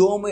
2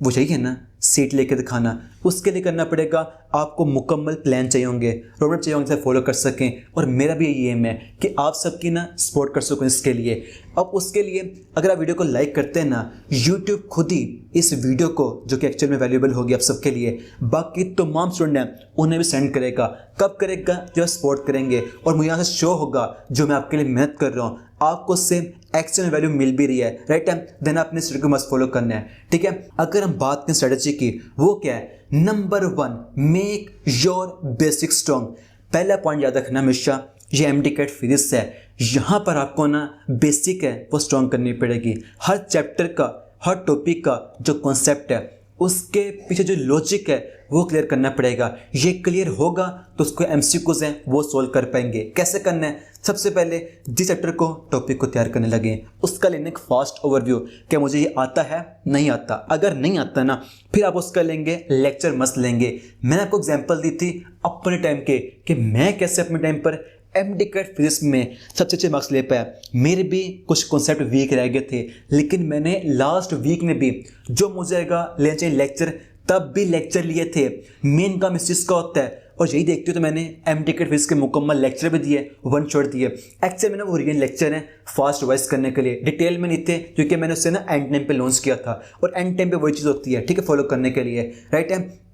वो चाहिए ना, सीट लेके दिखाना। उसके लिए करना पड़ेगा आपको मुकम्मल प्लान चाहिए होंगे, रोडमेप चाहिए होंगे, फॉलो कर सकें। और मेरा भी यही एम है कि आप सबकी ना सपोर्ट कर सकें इसके लिए। अब उसके लिए अगर आप वीडियो को लाइक करते हैं ना, यूट्यूब खुद ही इस वीडियो को, जो कि एक्चुअल में वैल्यूएबल होगी आप सबके लिए, बाकी तमाम स्टूडेंट हैं उन्हें भी सेंड करेगा। कब करेगा? जब सपोर्ट करेंगे और मुझे यहाँ से शो होगा जो मैं आपके लिए मेहनत कर रहा हूँ, आपको सेम एक्चुअल वैल्यू मिल भी रही है, राइट है, देन आपने स्ट्रेटजी को मस्ट फॉलो करना है, ठीक है। अगर हम बात करें स्ट्रेटजी की, वो क्या है? Number 1, make your basic strong. पहला पॉइंट याद रखना हमेशा, ये एमडीकैट फिजिक्स है, यहाँ पर आपको ना बेसिक है वो स्ट्रॉन्ग करनी पड़ेगी। हर चैप्टर का, हर टॉपिक का जो कॉन्सेप्ट है, उसके पीछे जो लॉजिक है वो क्लियर करना पड़ेगा। ये क्लियर होगा तो उसको एमसीक्यूज हैं वो सोल्व कर पाएंगे। कैसे करना है? सबसे पहले जिस चैप्टर को, टॉपिक को तैयार करने लगे, उसका लेने एक फास्ट ओवरव्यू, क्या मुझे ये आता है, नहीं आता। अगर नहीं आता ना, फिर आप उसका लेंगे लेक्चर मस्त लेंगे। मैंने आपको एग्जांपल दी थी अपने टाइम के कि मैं कैसे अपने टाइम पर एमडीकैट फिजिक्स में सबसे अच्छे मार्क्स ले पाया। मेरे भी कुछ कॉन्सेप्ट वीक रह गए थे, लेकिन मैंने लास्ट वीक में भी जो मुझे लेना चाहिए लेक्चर, तब भी लेक्चर लिए थे। मेन काम इस चीज़ का होता है, और यही देखते हो तो मैंने एमडीकैट फिजिक्स के मुकम्मल लेक्चर भी दिए, वन शॉट दिए। एक्चुअली मैंने वो रियल लेक्चर हैं फास्ट रिवाइज करने के लिए, डिटेल में नहीं थे, क्योंकि मैंने उससे ना एंड टाइम पे लॉन्च किया था, और एंड टाइम पे वही चीज़ होती है, ठीक है, फॉलो करने के लिए, राइट है।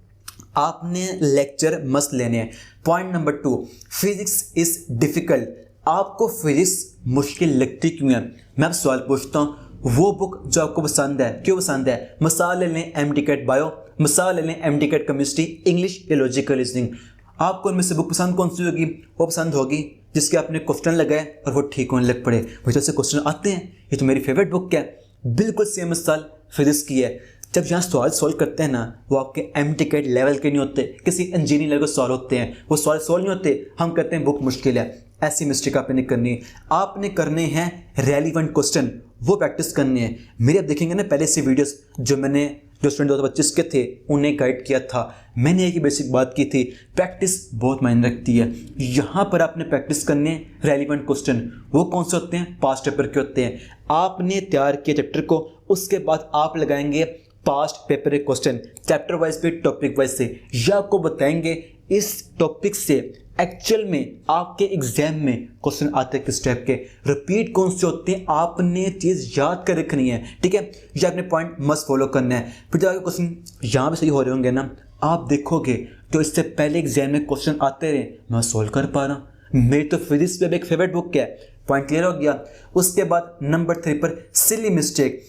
आपने लेक्चर मस्त लेने हैं। Point number 2, physics is difficult. आपको फिजिक्स मुश्किल लगती क्यों है? मैं अब सवाल पूछता हूँ, वो बुक जो आपको पसंद है, क्यों पसंद है? मिसाल ले लें एमडीकैट बायो, मिसाल ले लें एमडीकैट केमिस्ट्री, इंग्लिश या लॉजिकल रीजनिंग। आपको उनमें से बुक पसंद कौन सी होगी? वो पसंद होगी जिसके आपने क्वेश्चन लगाए और वो ठीक होने लग पड़े। वही तो ऐसे क्वेश्चन आते हैं, ये तो मेरी फेवरेट बुक है। बिल्कुल सेम मिसाल फिजिक्स की है। जब यहाँ सवाल सॉल्व करते हैं ना, वो आपके एमडीकैट लेवल के नहीं होते, किसी इंजीनियरिंग लेवल के सॉल्व होते हैं, वो सवाल सॉल्व नहीं होते, हम कहते हैं बुक मुश्किल है। ऐसी मिस्टेक आपने नहीं करनी। आपने करने हैं रेलिवेंट क्वेश्चन, वो प्रैक्टिस करनी है। मेरे आप देखेंगे ना पहले से वीडियोस जो स्टूडेंट 2025 के थे उन्हें गाइड किया था, मैंने एक ही बेसिक बात की थी, प्रैक्टिस बहुत मायने रखती है। यहाँ पर आपने प्रैक्टिस करने रेलिवेंट क्वेश्चन, वो कौन से होते हैं? पास्ट पेपर के होते हैं। आपने तैयार किया चैप्टर को, उसके बाद आप लगाएंगे पास्ट पेपर के क्वेश्चन, चैप्टर वाइज पे, टॉपिक वाइज से। यह आपको बताएंगे इस टॉपिक से एक्चुअल में आपके एग्जाम में क्वेश्चन आते हैं किस टाइप के, रिपीट कौन से होते हैं, आपने चीज़ याद कर रखनी है, ठीक है। ये आपने पॉइंट मस्ट फॉलो करना है। फिर जब आपके क्वेश्चन यहाँ पे सही हो रहे होंगे ना, आप देखोगे तो इससे पहले एग्जाम में क्वेश्चन आते रहे, मैं सॉल्व कर पा रहा हूँ। मेरी तो फिजिक्स पे एक फेवरेट बुक है। पॉइंट क्लियर हो गया। उसके बाद नंबर 3 पर सिली मिस्टेक।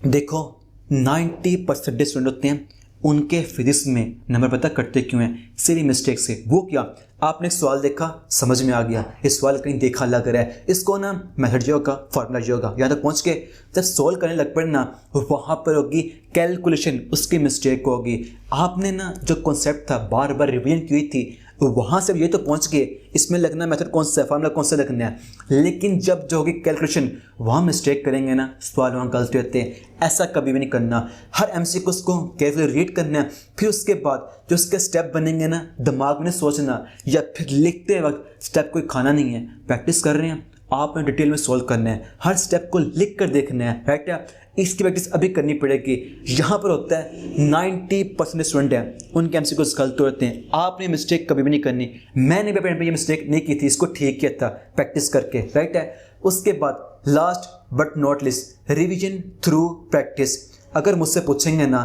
देखो 90% स्टूडेंट होते हैं, उनके फिजिक्स में नंबर पता कटते क्यों हैं? सिली मिस्टेक से। वो क्या? आपने एक सवाल देखा, समझ में आ गया, इस सवाल कहीं देखा लग रहा है, इसको ना मेथड जो होगा, फार्मूला जो होगा, यहाँ तक पहुँच के जब सॉल्व करने लग पड़े ना, वहाँ पर होगी कैलकुलेशन, उसकी मिस्टेक होगी। आपने ना जो कॉन्सेप्ट था बार बार रिवीजन की हुई थी, वहाँ से ये तो पहुँच गए, इसमें लगना मेथड कौन सा है, फार्मूला कौन सा लगना है, लेकिन जब जो होगी कैलकुलेशन, वहाँ मिस्टेक करेंगे ना, सवाल वहाँ गलत होते हैं। ऐसा कभी भी नहीं करना। हर एमसीक्यूज को केयरफुली रीड करना है, फिर उसके बाद जो उसके स्टेप बनेंगे ना, दिमाग में सोचना या फिर लिखते वक्त स्टेप कोई खाना नहीं है। प्रैक्टिस कर रहे हैं, आपने डिटेल में सॉल्व करना है, हर स्टेप को लिख कर देखना है, राइट है। इसकी प्रैक्टिस अभी करनी पड़ेगी। यहाँ पर होता है 90% स्टूडेंट हैं, उनके एमसीक्यूज गलत होते हैं। आपने मिस्टेक कभी भी नहीं करनी। मैंने भी अपने पे ये मिस्टेक नहीं की थी, इसको ठीक किया था प्रैक्टिस करके, राइट है। उसके बाद last but not list, revision through practice. अगर मुझसे पूछेंगे ना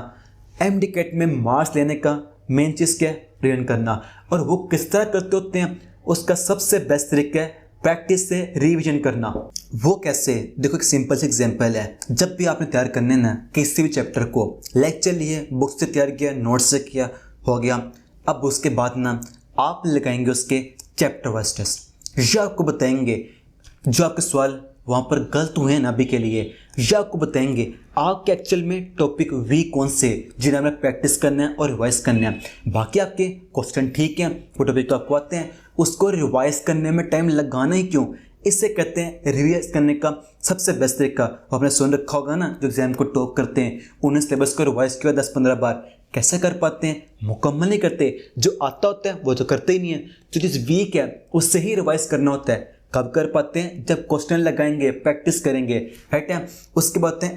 एमडीकैट में मार्क्स लेने का मेन चीज़ क्या है? रिविजन करना। और वो किस तरह करते होते हैं, उसका सबसे बेस्ट तरीका है प्रैक्टिस से रिवीजन करना। वो कैसे? देखो एक सिंपल सी एग्जांपल है। जब भी आपने तैयार करने ना किसी भी चैप्टर को, लेक्चर लिए, बुक से तैयार किया, नोट से किया, हो गया। अब उसके बाद ना आप लगाएंगे उसके चैप्टर वाइज टेस्ट। यह आपको बताएंगे जो आपके सवाल वहाँ पर गलत हुए हैं ना अभी के लिए, यह आपको बताएंगे आपके एक्चुअल में टॉपिक वीक कौन से, जिन्हें हमें प्रैक्टिस करना है और रिवाइज करना है। बाकी आपके क्वेश्चन ठीक हैं, वो टॉपिक तो आपको आते हैं, उसको रिवाइज करने में टाइम लगाना ही क्यों? इससे कहते हैं रिवाइज करने का सबसे बेस्ट तरीका। आपने सुन रखा होगा ना, जो एग्जाम को टॉप करते हैं, उन्हें सिलेबस को रिवाइज किया 10-15 बार। कैसे कर पाते हैं? मुकम्मल नहीं करते। जो आता होता है वो तो करते ही नहीं है। जो चीज़ वीक है उससे ही रिवाइज करना होता है। कब कर पाते हैं? जब क्वेश्चन लगाएंगे, प्रैक्टिस करेंगे, राइट है। उसके बाद हैं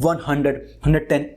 100 110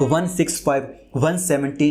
165 170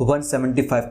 175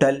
12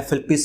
FLPs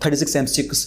36 MCQs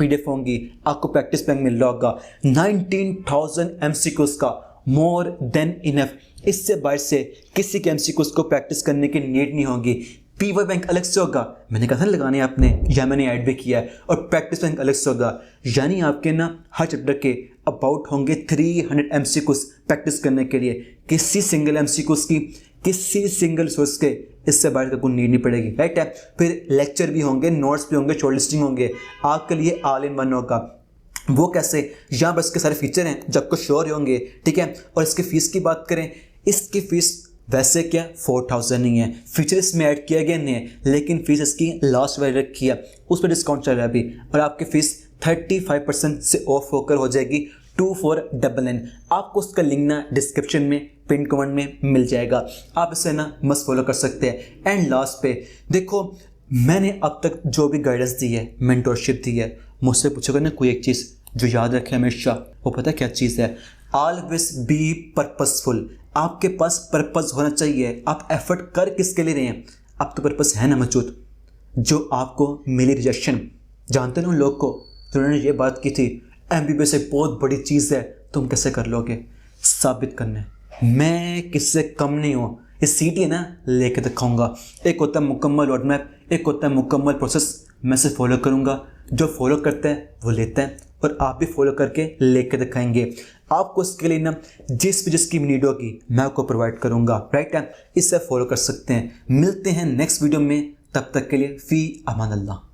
PDF होंगी, आपको प्रैक्टिस बैंक मिल रहा होगा 19,000 MCQs का, मोर देन इनफ। इससे बाहर से किसी के MCQs को प्रैक्टिस करने की नीड नहीं होगी। PY बैंक अलग से होगा, मैंने कहा था लगाने आपने, या मैंने ऐड भी किया है, और प्रैक्टिस बैंक अलग से होगा। यानी आपके ना हर चैप्टर के अबाउट होंगे 300 MCQs प्रैक्टिस करने के लिए। किसी सिंगल MCQs की, किसी सिंगल सोर्स के इससे बाहर का कोई नीड नहीं पड़ेगी, राइट है। फिर लेक्चर भी होंगे, नोट्स भी होंगे, शॉर्ट लिस्टिंग होंगे, आपके लिए ऑल इन वन होगा। वो कैसे, यहाँ पर इसके सारे फीचर हैं जो आपको श्योर होंगे, ठीक है। और इसकी फ़ीस की बात करें, इसकी फ़ीस वैसे क्या 4,000 नहीं है, फीचर इसमें ऐड किया गया नहीं है, लेकिन फ़ीस इसकी लास्ट वाली रखी है, उस पर डिस्काउंट चल रहा है अभी, और आपकी फ़ीस 35% से ऑफ होकर हो जाएगी 2499। आपको उसका लिंक ना डिस्क्रिप्शन में पिन कमेंट में मिल जाएगा, आप इसे ना मस्त फॉलो कर सकते हैं। एंड लास्ट पे देखो, मैंने अब तक जो भी गाइडेंस दी है, मेंटरशिप दी है, मुझसे पूछोगे ना कोई एक चीज़ जो याद रखे हमेशा, वो पता क्या चीज़ है? Always be purposeful. आपके पास पर्पस होना चाहिए। आप एफर्ट कर किसके लिए रहे हैं? अब तो पर्पस है ना मौजूद। जो आपको मिली रिजेक्शन, जानते ना उन लोग को जिन्होंने ये बात की थी MBBS एक बहुत बड़ी चीज़ है, तुम कैसे कर लोगे? साबित करने मैं किससे कम नहीं हूँ। ये सीट है ना, लेके दिखाऊंगा। एक होता है मुकम्मल रोड मैप, एक होता है मुकम्मल प्रोसेस। मैं से फॉलो करूँगा, जो फॉलो करते हैं वो लेते हैं, और आप भी फॉलो करके लेके दिखाएंगे। आपको इसके लिए ना जिसकी नीड होगी मैं आपको प्रोवाइड करूँगा, राइट है। इससे फॉलो कर सकते हैं। मिलते हैं नेक्स्ट वीडियो में, तब तक के लिए फ़ी अमान अल्लाह।